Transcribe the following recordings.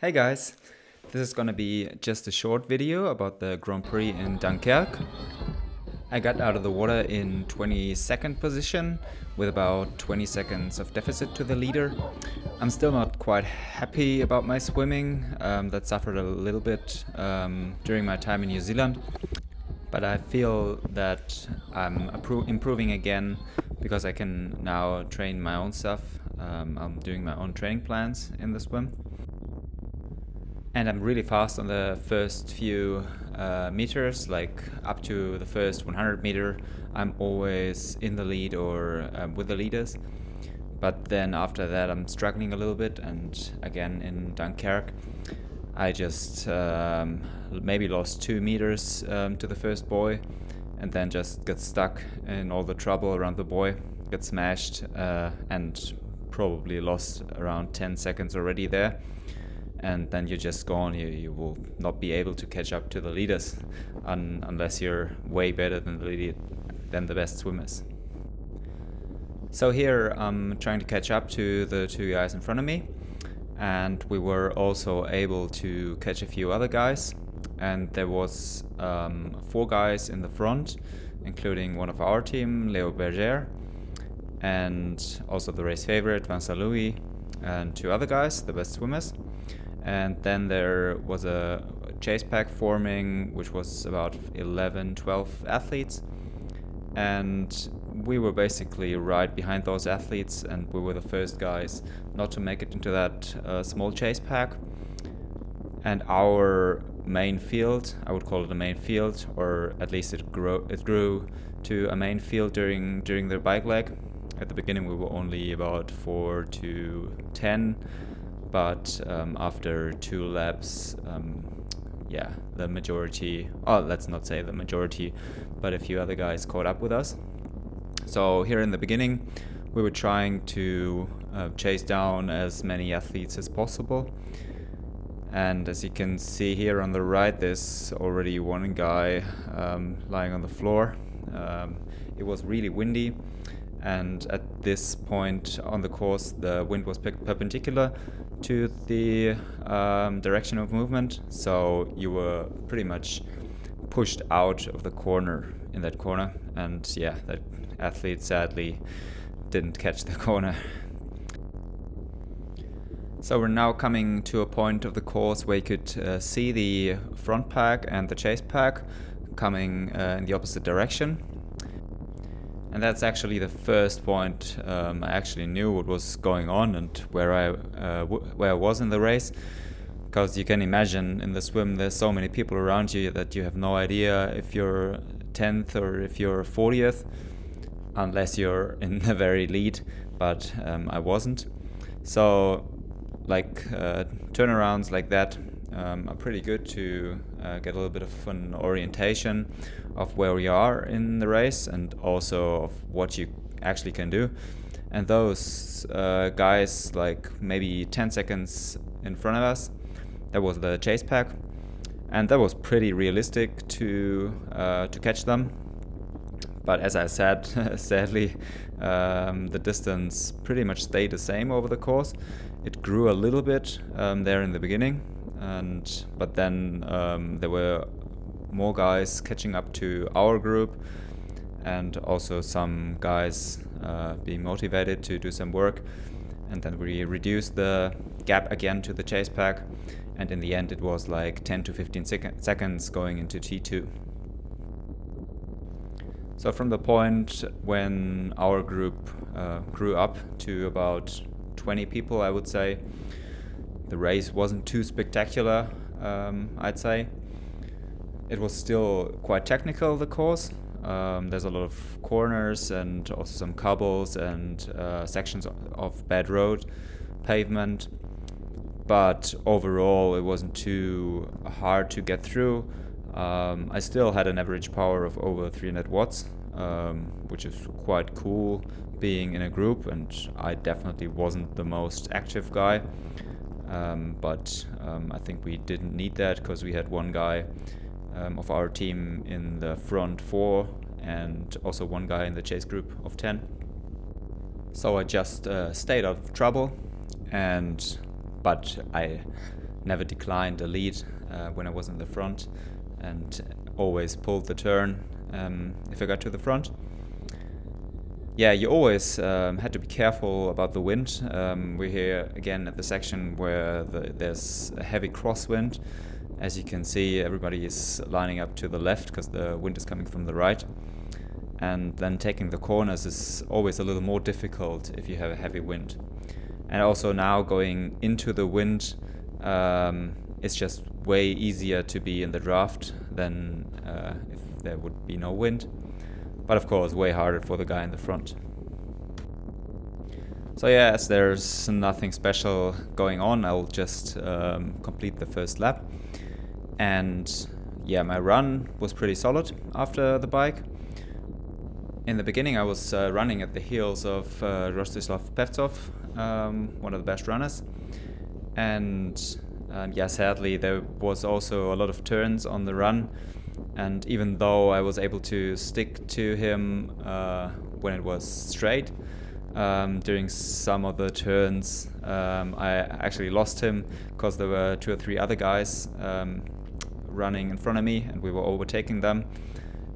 Hey guys, this is gonna be just a short video about the Grand Prix in Dunkerque. I got out of the water in 22nd position with about 20 seconds of deficit to the leader. I'm still not quite happy about my swimming, that suffered a little bit during my time in New Zealand. But I feel that I'm improving again because I can now train my own stuff. I'm doing my own training plans in the swim. And I'm really fast on the first few meters, like up to the first 100 meter. I'm always in the lead or with the leaders. But then after that I'm struggling a little bit, and again in Dunkerque I just maybe lost 2 meters to the first buoy, and then just got stuck in all the trouble around the buoy, got smashed and probably lost around 10 seconds already there. And then you're just gone. You will not be able to catch up to the leaders unless you're way better than the best swimmers. So here I'm trying to catch up to the 2 guys in front of me, and we were also able to catch a few other guys, and there was 4 guys in the front, including one of our team, Leo Berger, and also the race favorite, Vincent Louis, and 2 other guys, the best swimmers. And then there was a chase pack forming, which was about 11, 12 athletes. And we were basically right behind those athletes, and we were the first guys not to make it into that small chase pack. And our main field, I would call it a main field, or at least it grew to a main field during the bike leg. At the beginning we were only about 4 to 10. But after 2 laps, the majority, let's not say the majority, but a few other guys caught up with us. So here in the beginning, we were trying to chase down as many athletes as possible. And as you can see here on the right, there's already one guy lying on the floor. It was really windy. And at this point on the course, the wind was perpendicular to the direction of movement, so you were pretty much pushed out of the corner in that corner, and yeah, that athlete sadly didn't catch the corner. So we're now coming to a point of the course where you could see the front pack and the chase pack coming in the opposite direction. And that's actually the first point I actually knew what was going on and where I was in the race. Because you can imagine in the swim there's so many people around you that you have no idea if you're 10th or if you're 40th, unless you're in the very lead, but I wasn't. So like turnarounds like that are pretty good to get a little bit of an orientation of where we are in the race and also of what you actually can do. And those guys, like maybe 10 seconds in front of us, that was the chase pack, and that was pretty realistic to catch them. But as I said, sadly, the distance pretty much stayed the same over the course. It grew a little bit there in the beginning, but then there were more guys catching up to our group, and also some guys being motivated to do some work. And then we reduced the gap again to the chase pack, and in the end it was like 10 to 15 seconds going into T2. So from the point when our group grew up to about 20 people, I would say, the race wasn't too spectacular, I'd say. It was still quite technical, the course. There's a lot of corners and also some cobbles and sections of bad road pavement. But overall it wasn't too hard to get through. I still had an average power of over 300 watts, which is quite cool being in a group, and I definitely wasn't the most active guy. But I think we didn't need that because we had one guy of our team in the front 4 and also one guy in the chase group of 10. So I just stayed out of trouble, but I never declined a lead when I was in the front, and always pulled the turn if I got to the front. Yeah, you always had to be careful about the wind. We're here again at the section where there's a heavy crosswind. As you can see, everybody is lining up to the left because the wind is coming from the right. And then taking the corners is always a little more difficult if you have a heavy wind. And also now going into the wind, it's just way easier to be in the draft than if there would be no wind. But of course, way harder for the guy in the front. So yeah, as there's nothing special going on, I'll just complete the first lap. And yeah, my run was pretty solid after the bike. In the beginning, I was running at the heels of Rostislav Pevtsov, one of the best runners. And yeah, sadly, there was also a lot of turns on the run. And even though I was able to stick to him when it was straight, during some of the turns I actually lost him because there were 2 or 3 other guys running in front of me and we were overtaking them.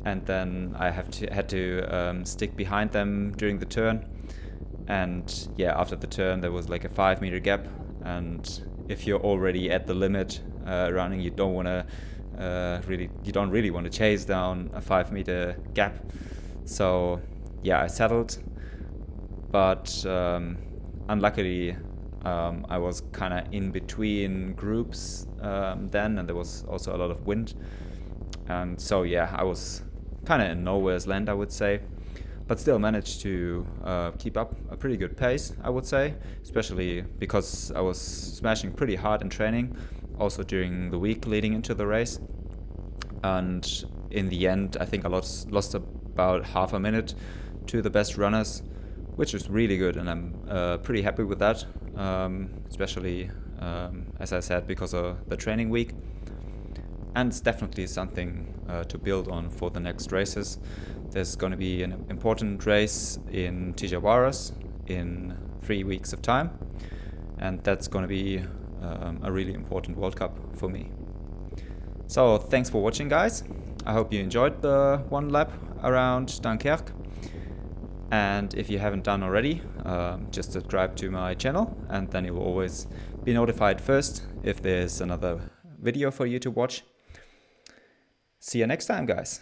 And then I had to stick behind them during the turn. And yeah, after the turn there was like a 5-meter gap. And if you're already at the limit running, you don't really want to chase down a 5-meter gap. So yeah, I settled, but unluckily I was kind of in between groups then, and there was also a lot of wind. And so yeah, I was kind of in nowhere's land, I would say, but still managed to keep up a pretty good pace, I would say, especially because I was smashing pretty hard in training, also during the week leading into the race. And in the end, I think I lost about half a minute to the best runners, which is really good, and I'm pretty happy with that, especially, as I said, because of the training week. And it's definitely something to build on for the next races. There's going to be an important race in Tijuana in 3 weeks of time, and that's going to be a really important World Cup for me. So thanks for watching, guys. I hope you enjoyed the 1 lap around Dunkerque. And if you haven't done already, just subscribe to my channel, and then you will always be notified first if there's another video for you to watch. See you next time, guys.